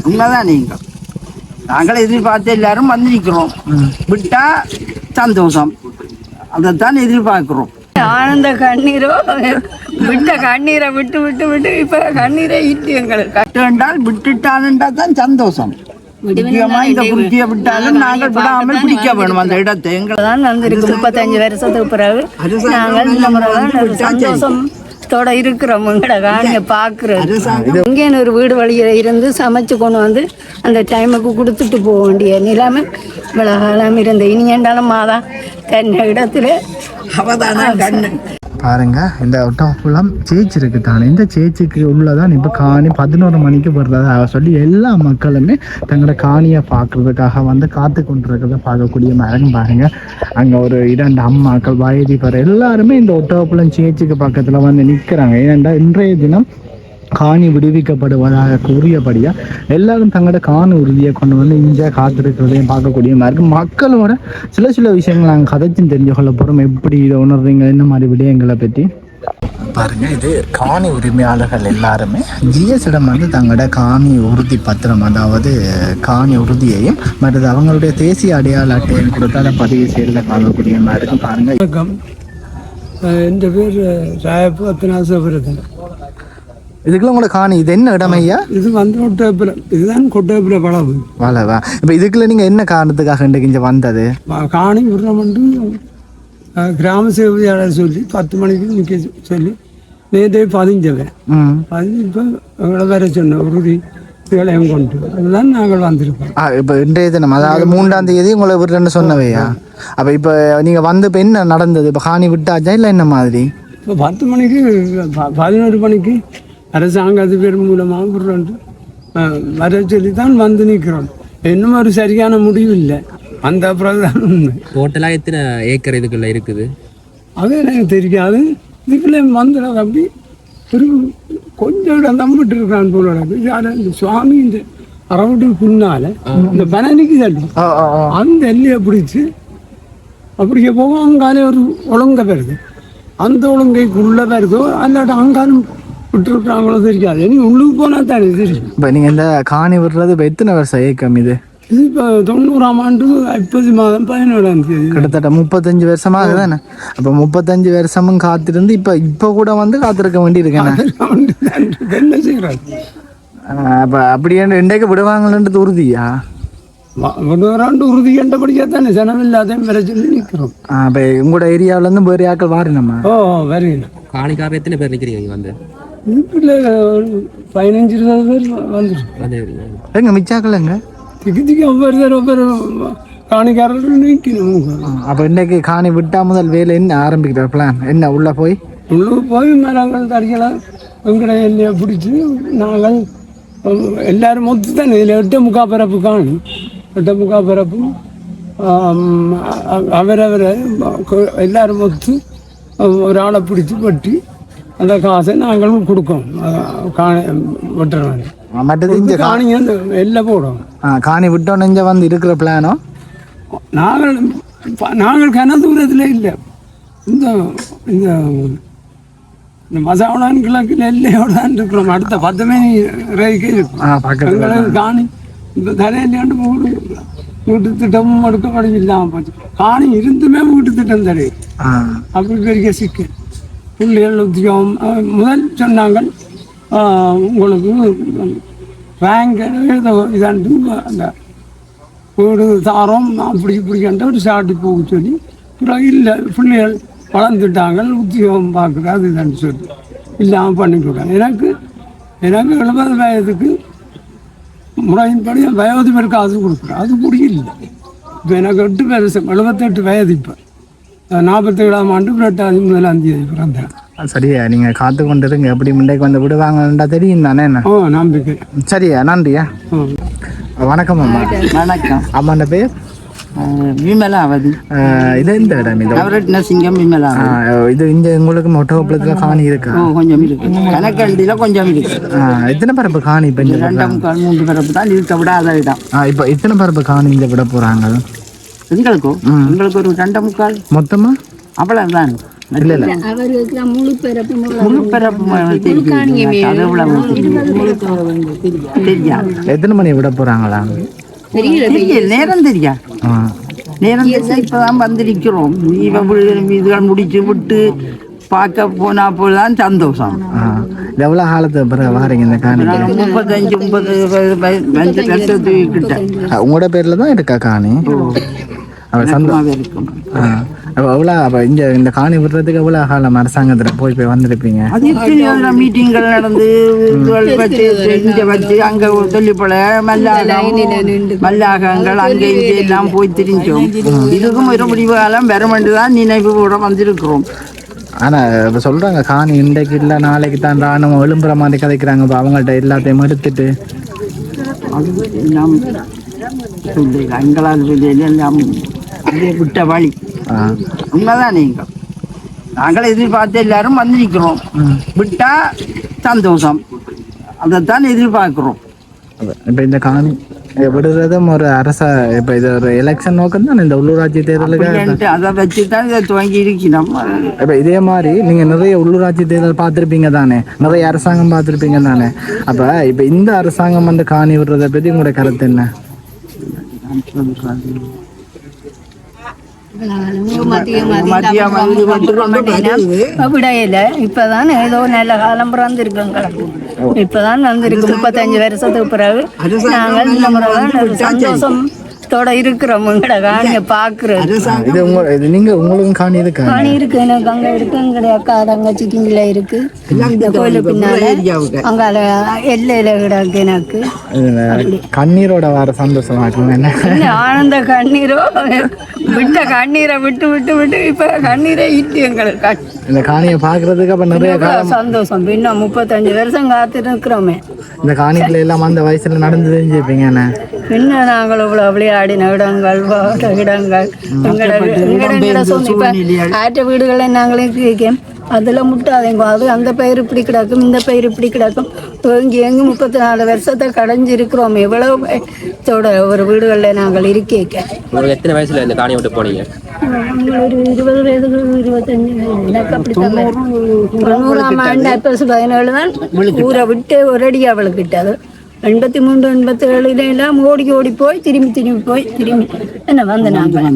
உண்மைதான். நீங்கள் நாங்கள் எதிர்பார்த்து எல்லாரும் வந்திருக்கிறோம். விட்டா சந்தோஷம், அதைத்தான் எதிர்பார்க்கிறோம். ஆனந்த கண்ணீரோ விட்ட கண்ணீரை விட்டு விட்டு விட்டு இப்ப கண்ணீரை ஈட்டு எங்களுக்கு கட்டு என்றால் விட்டுட்டான்டா தான் சந்தோஷம். முக்கியமா இந்த குறிச்சியை விட்டாலும் நாங்கள் விடாமல் பிடிக்க வேணும் அந்த இடத்தை. எங்களை தான் வந்திருக்கு 35 வருஷத்துக்கு பிறகு நாங்கள் இந்த முறை சந்தோஷத்தோட இருக்கிறோம். எங்கட காணியை பார்க்கறது இங்கே ஒரு வீடு வழியில இருந்து சமைச்சு கொண்டு வந்து அந்த டைமுக்கு கொடுத்துட்டு போக வேண்டிய நிலைமை இவ்வளவு காலம் இருந்த இனி ஏண்டாலும் மாதா தன்ன இடத்துல அவதான கண்ணு பாருங்க. இந்த ஒட்டக்குளம் சேச்சி இருக்கு தானே, இந்த சேச்சிக்கு உள்ளதான் இப்போ காணி 11 மணிக்கு வர்றதா சொல்லி எல்லா மக்களுமே தங்களோட காணியை பார்க்கறதுக்காக வந்து காத்து கொண்டிருக்கிறத பார்க்கக்கூடிய மரம் பாருங்க. அங்கே ஒரு 2 அம்மாக்கள் வயதி பெற எல்லாருமே இந்த ஒட்டக்குளம் சேச்சிக்கு பக்கத்தில் வந்து நிற்கிறாங்க. ஏனென்றா இன்றைய தினம் காணி விடுவிக்கப்படுவதாக கூறியபடியா எல்லாரும் தங்களோட காணி உறுதியை கொண்டு வந்து இங்கே காத்திருக்கிறதையும் பார்க்கக்கூடிய மாதிரி மக்களோட சில விஷயங்கள் நாங்கள் கதைச்சும் தெரிஞ்சு கொள்ள போகிறோம். எப்படி இதை உணர்றீங்க, இந்த மாதிரி விடயங்களை பற்றி பாருங்க. இது காணி உரிமையாளர்கள் எல்லாருமே ஜிஎஸ்இடம் வந்து தங்களோட காணி உறுதி பத்திரம், அதாவது காணி உறுதியையும் மற்றது அவங்களுடைய தேசிய அடையாள அட்டையும் கொடுத்து அதை பதிவு செய்யறத பார்க்கக்கூடிய மாதிரி இருக்கும். பாருங்க. வணக்கம், என் பேர் ராயப்பு அத்தனாசபுரத்தில். இதுக்குள்ள உங்களை காணி இது என்ன இடம் ஐயா? இது வந்து கொட்டேப்பில், இதுதான் கொட்டேப்பில் வளவு வளவா. இப்போ இதுக்குள்ள நீங்கள் என்ன காரணத்துக்காக இங்கே வந்தது? காணி விடுறோம்ட்டு கிராம சேவையாளர் சொல்லி 10 மணிக்கு நிற்க சொல்லி நேற்றே பதிஞ்சவன் பதிஞ்சு இப்போ எங்களை வர சொன்ன உறுதி வேலையும் கொண்டு அதுதான் நாங்கள் வந்திருக்கோம். இப்போ இன்றைய தினம், அதாவது 3ஆம் தேதி உங்களை விடுறேன்னு சொன்னவையா? அப்போ இப்போ நீங்கள் வந்து இப்போ என்ன நடந்தது? இப்போ காணி விட்டாச்சா இல்லை என்ன மாதிரி? இப்போ 10 மணிக்கு 11 மணிக்கு அரசாங்க அதிபர் மூலமாக விடுறோன்ட்டு வர சொல்லி தான் வந்து நிற்கிறோம். இன்னும் ஒரு சரியான முடிவு இல்லை. அந்த அப்புறம் தான் உண்மை. டோட்டலாக எத்தனை ஏக்கர் இதுக்குள்ள இருக்குது? அது எனக்கு தெரியாது. இதுக்குள்ளே வந்து அப்படி ஒரு கொஞ்சம் இடம் நம்பிட்டு இருக்கான் போல. இந்த சுவாமி இந்த அறவட்டுக்கு பின்னால இந்த பனனிக்கு தள்ளி அந்த எல்லையை பிடிச்சி அப்படியே போக அங்காலே ஒரு ஒழுங்க வருது. அந்த ஒழுங்கைக்குள்ள வருதோ அல்லாட்ட அங்காலும் விட்டுருக்காங்களோ தெரியாது. இனி உள்ளுக்கு போனால் தானே தெரியும். இப்போ நீங்கள் இந்த காணி விடுறது இப்போ எத்தனை வருஷம் ஏக்கம் இது? இது இப்போ 90ஆம் ஆண்டு 30 மாதம் 17ஆம் தேதி. கிட்டத்தட்ட 35 வருஷமாக தானே. அப்போ 35 வருஷமும் காத்திருந்து இப்போ கூட வந்து காத்திருக்க வேண்டியிருக்கேன். என்ன செய்கிறாரு? அப்போ அப்படியே இன்றைக்கு விடுவாங்கன்றது உறுதியா? விடுவாராண்டு உறுதி கண்டபடியாக தானே ஜனம் இல்லாத வர சொல்லி நிற்கிறோம். இப்போ உங்களோட ஏரியாவிலேருந்து வேறு ஆக்கள் வாரினம்மா? வரீங்க. காணிக்காரர் எத்தனை பேர் நிற்கிறீங்க வந்து? இதுக்குள்ள 15-20 பேர் வந்துடும். எங்க மிச்சாக்கலங்க திக்கு ஒவ்வொரு காணிக்காரர்கள் நிற்கணும். அப்போ இன்னைக்கு காணி விட்டா முதல் வேலை என்ன ஆரம்பிக்கிற பிளான் என்ன? உள்ளே போய் மரங்கள் தறியெல்லாம் எங்கட எல்லையை பிடிச்சி நாங்கள் எல்லாரும் மொத்து தானே. இதில் 8.25 பரப்பு காணி. 8.25 பரப்பு அவரவரை எல்லாரும் மொத்து ஒரு ஆளை பிடிச்சி வெட்டி அந்த காசை நாங்களும் கொடுக்கோம். வெட்டுறோம். மற்றது இங்கே காணி எல்லாம் போடும். காணி விட்டோம் நெஞ்ச வந்து இருக்கிற பிளானோ நாங்கள் கன தூரத்தில் இல்லை. இந்த இந்த மசாவளான் கிழக்கில் எல்லையோடான் இருக்கிறோம். அடுத்த 10 மணி ரயிலுக்கு இருக்கும். காணி இந்த தரையிலேண்டு வீட்டு திட்டமும் எடுக்கப்படி இல்லாமல் போச்சு. காணி இருந்துமே வீட்டு திட்டம் தரை அப்படி பெரிய சிக்கல். புள்ளிகள் உத்தியோகம் முதல் சொன்னாங்க உங்களுக்கு ரேங்க் இதாண்டு அந்த வீடு தாரம் அப்படி இப்படிக்கின்ற ஒரு சாட்டி போக சொல்லி பிறகு இல்லை பிள்ளைகள் வளர்ந்துட்டாங்க உத்தியோகம் பார்க்குற அது இதான்னு சொல்லி இல்லாமல் பண்ணி கொடுத்தாங்க. எனக்கு 70 வயதுக்கு முறையின்படி வயோதிபர் காசு கொடுக்குறேன். அது முடியல. இப்போ எனக்கு 8 வருஷம் 78 வயது. இப்போ 47ஆம் ஆண்டு 8ஆம் தேதி பிறந்தேன். சரியா, நீங்கள் காத்து கொண்டிருங்க. எப்படி முண்டைக்கு வந்து விடுவாங்கன்றா தெரியும் தானே? என்ன நம்பிக்கை. சரியா, நன்றியா. வணக்கம் அம்மா. வணக்கம். அம்மாண்ட பேர் விமலாவதி. இது இந்த இடம் இது நரசிங்கம் விமலாவதி. இது இங்கே உங்களுக்கு மொட்டகுளத்தில் காணி இருக்கா? கொஞ்சம் இருக்கு. கணக்கண்டில கொஞ்சம் இருக்கு. எத்தனை பரப்பு காணி? இப்போ 2-3 பரப்பு தான் இருக்க விடாத இடம். இப்போ எத்தனை பரப்பு காணி இங்கே விட போகிறாங்க? எங்களுக்கு ஒரு 2.25 மொத்தமாக அவ்வளவுதான். இல்ல இல்ல அவருக்கு முழு பிறப்பு முழுப்பரப்பு தெரியாது. எத்தனை மணி விட போறாங்களா? நேரம் தெரியா நேரம் தெரிஞ்சா இப்பதான் வந்திருக்கிறோம். இதுகள் முடிச்சு விட்டு பார்க்க போனா போலதான் சந்தோஷம். எவ்வளவு காலத்துக்கு பிறகு வாரீங்க இந்த காணிக்கு? 35 வருஷத்துக்கு கிட்ட. உங்களோட பேர்ல தான் இருக்கா காணி? இருக்கும். அப்போ இந்த காணி விடுறதுக்கு எவ்வளோ காலம் அரசாங்கத்தில் போய் வந்திருப்பீங்க? அது மீட்டிங்கள் நடந்து வச்சு இங்கே வச்சு அங்கே சொல்லிப்போல மல்லாகங்கள் அங்கே இங்கே எல்லாம் போய் திரிஞ்சோம். இதுக்கும் ஒரு முடிவு காலம் வெறுமண்டு தான் நினைவு கூட வந்திருக்கிறோம். ஆனால் இப்போ சொல்கிறாங்க காணி இன்றைக்கு இல்லை நாளைக்கு தான் ராணுவம் எழும்புற மாதிரி கதைக்கிறாங்க. இப்போ அவங்கள்ட்ட எல்லாத்தையும் எடுத்துட்டு எங்களால் எல்லாம் அப்படியே விட்ட வழி உண்மைதான். நாங்கள் எதிர்பார்த்து எல்லாரும் வந்திருக்கிறோம். விட்டா சந்தோஷம், அதைத்தான் எதிர்பார்க்கிறோம். இப்போ இந்த காணி விடுறதும் ஒரு இப்போ இது ஒரு எலெக்ஷன் நோக்கம் தான் இந்த உள்ளூராட்சி தேர்தலுக்கு அதை வச்சு தான் இதை துவங்கி இருக்கணும். இப்போ இதே மாதிரி நீங்கள் நிறைய உள்ளூராட்சி தேர்தல் பார்த்துருப்பீங்க தானே, நிறைய அரசாங்கம் பார்த்துருப்பீங்க தானே. அப்போ இப்போ இந்த அரசாங்கம் வந்து காணி விடுறதை பற்றி உங்களோட கருத்து என்ன? இப்பதான் ஏதோ நல்ல காலம் பிறந்திருக்குங்க. இப்பதான் வந்திருக்கு 35 வருஷத்துக்கு பிறகு நாங்கள் இந்த முறை சந்தோஷத்தோட இருக்கிறோம். உங்களோட காணியை பாக்குறது உங்களுக்கும் காணி இருக்கு? காணி இருக்கு, எனக்கு அங்க இருக்கு. எங்களுடைய அக்கா தங்கச்சிக்குங்கள இருக்கு. கோயிலுக்கு பின்னால அங்கால எல்லையில கிடக்கு. எனக்கு கண்ணீரோட வர சந்தோஷமா இருக்கும். ஆனந்த கண்ணீரோ விட்ட கண்ணீரை விட்டு விட்டு விட்டு இப்ப கண்ணீரை இட்டு எங்களுக்கு இந்த காணியை பாக்குறதுக்கு அப்ப நிறைய சந்தோஷம். இன்னும் 35 வருஷம் காத்துட்டு இருக்கிறோமே. இந்த காணிக்குள்ள எல்லாம் அந்த வயசுல நடந்து தெரிஞ்சுப்பீங்க. என்ன நாங்கள் இவ்வளவு விளையாடின இடங்கள் இடங்கள் ஆற்ற வீடுகளை நாங்களே கேட்கேன். அதில் முட்டாதேங்க. அது அந்த பயிர் இப்படி கிடக்கும், இந்த பயிர் இப்படி கிடக்கும். இங்கே எங்கே 34 வருஷத்தை கடைஞ்சிருக்கிறோம். எவ்வளவு பயத்தோட ஒரு வீடுகளில் நாங்கள் இருக்கேக்க. எத்தனை வயசுல இந்த காணியை விட்டு போனீங்க? ஒரு 20 வயதுக்கு 25 எனக்கு அப்படித்தான். 90ஆம் ஆண்டு 17 தான் ஊரை விட்டு ஒரு அடி அவளுக்கிட்ட. அது 83 87 எல்லாம் ஓடி ஓடி போய் திரும்பி போய் என்ன வந்து நாங்கள்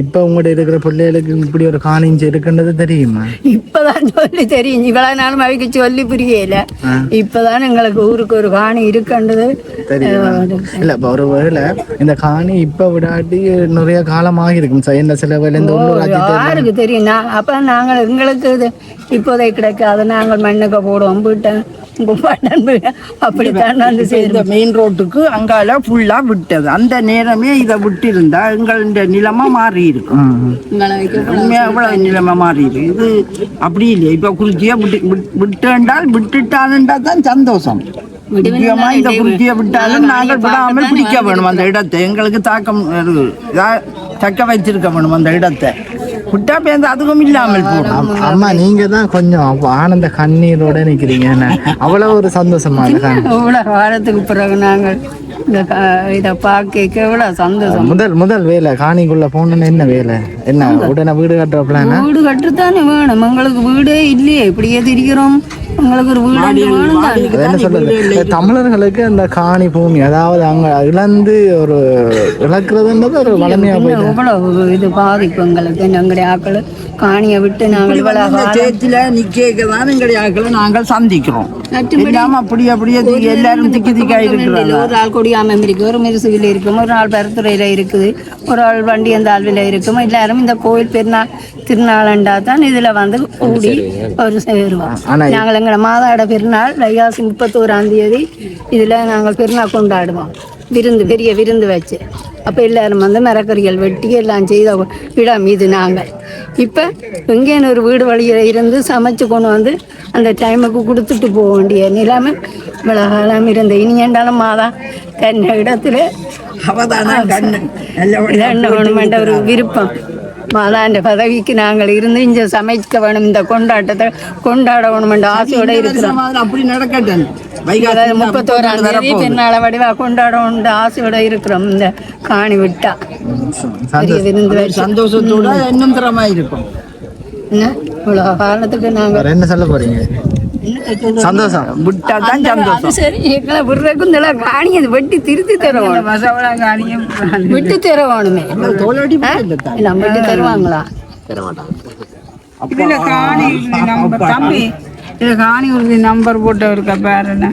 இப்ப உங்கள்கிட்ட இருக்கிற பிள்ளைகளுக்கு இப்படி ஒரு காணிஞ்சு இருக்குன்றது தெரியுமா? இப்பதான் சொல்லி தெரியும். இவ்வளவு நாளும் அவைக்கு சொல்லி புரியல. இப்பதான் எங்களுக்கு ஊருக்கு ஒரு காணி இருக்குன்றது இல்ல. ஒரு வேளை இந்த காணி இப்ப விடாட்டி நிறைய காலமாக இருக்கும். என்ன சில வேலை யாருக்கு தெரியும்? அப்ப நாங்கள் எங்களுக்கு இது இப்போதை கிடைக்காது. நாங்கள் மண்ணுக்கு போடுவோம் வீட்டை அப்படித்தான் இந்த மெயின் ரோட்டுக்கு அங்கால ஃபுல்லா விட்டது. அந்த நேரமே இதை விட்டு இருந்தா எங்களுடைய நிலைமை மாறி இருக்கும். எவ்வளவு நிலைமை மாறி இருக்கு. இது அப்படி இல்லையா? இப்ப குறிச்சியா விட்டால் விட்டுட்டான்டா தான் சந்தோஷம். முக்கியமா இந்த குறிச்சியை விட்டாலும் நாங்கள் விடாமல் பிடிக்க வேணும் அந்த இடத்தை. எங்களுக்கு தாக்கம் தக்க வச்சிருக்க வேணும் அந்த இடத்தை. விட்டா பேருந்து அதுவும் இல்லாமல் போடும். அம்மா நீங்க தான் கொஞ்சம் ஆனந்த கண்ணீரோட நிக்கிறீங்க. அவ்வளவு ஒரு சந்தோஷமா இருக்கு. இவ்வளவு வாரத்துக்கு பிறகு நாங்கள் இதை பார்க்க எவ்வளவு சந்தோஷம். முதல் வேலை காணிக்குள்ள போகணுன்னு என்ன வேலை? என்ன உடனே வீடு கட்டுற பிளான்? வீடு கட்டுத்தானே வேணும். எங்களுக்கு வீடே இல்லையே, இப்படியே திரிக்கிறோம். உங்களுக்கு ஒரு வீடு வேணும். என்ன சொல்றது, தமிழர்களுக்கு அந்த காணி பூமி அதாவது அங்க இழந்து ஒரு இழக்கிறதுன்றது ஒரு வளமையா போயிடும். எவ்வளவு இது பாதிப்பு எங்களுக்கு. எங்களுடைய ஆக்கள் காணியை விட்டு நாங்கள் சேத்துல நிக்கதான் எங்களுடைய ஆக்களை நாங்கள் சந்திக்கிறோம். அப்படியே எல்லாரும் திக்கி திக்கா இருக்கிறாங்க. ஒரு ஆள் கொடியாமம் இருக்கு, ஒரு மிருசுவில் இருக்கும், ஒரு ஆள் பெருத்துறையில இருக்குது, ஒரு ஆள் வண்டி அந்த ஆள்வில இருக்கும். எல்லாரும் இந்த கோயில் திருநாளண்டா தான் இதுல வந்து கூடி ஒரு சேருவோம். நாங்கள் எங்களோட மாதாட பெருநாள் வைகாசி 31ஆம் தேதி இதுல நாங்கள் பெருநாள் கொண்டாடுவோம். பெரிய விருந்து வச்சு அப்போ எல்லாரும் வந்து மரக்கறிகள் வெட்டி எல்லாம் செய்த இடம் இது. நாங்கள் இப்போ எங்கேன்னு ஒரு வீடு வழியில் இருந்து சமைச்சு கொண்டு வந்து அந்த டைமுக்கு கொடுத்துட்டு போக வேண்டிய நிலைமை இவ்வளோ காலம் இருந்த. இனி ஏண்டாலும் மாதா கண்ண இடத்துல என்ன வேணுமென்ற ஒரு விருப்பம் மாதாண்ட பதவிக்கு நாங்கள் இருந்து இங்க சமைக்க வேணும், இந்த கொண்டாட்டத்தை கொண்டாட வேணும் என்ற ஆசையோட இருக்கிறோம். அப்படி நடக்கட்டும். 31ஆம் தேதி பெண்ணாள வடிவா கொண்டாடணும் ஆசையோட இருக்கிறோம். இந்த காணி விட்டா பெரிய விருந்து வச்சு சந்தோஷத்தோட இன்னும் திறமா இருக்கும். என்ன இவ்வளவு காலத்துக்கு நாங்க என்ன சொல்ல போறீங்க? சந்தோஷம் விட்டா தான் சந்தோஷம். அது சரி, எங்களை விடுறதுக்கு இந்த காணி அது வெட்டி திருத்தி தருவோம், விட்டு தருவானுமே. தோலடி எல்லாம் விட்டு தருவாங்களா? இதுல காணி உறுதி நம்பர் தம்பி, இதுல காணி உறுதி நம்பர் போட்டு இருக்க பாருங்க.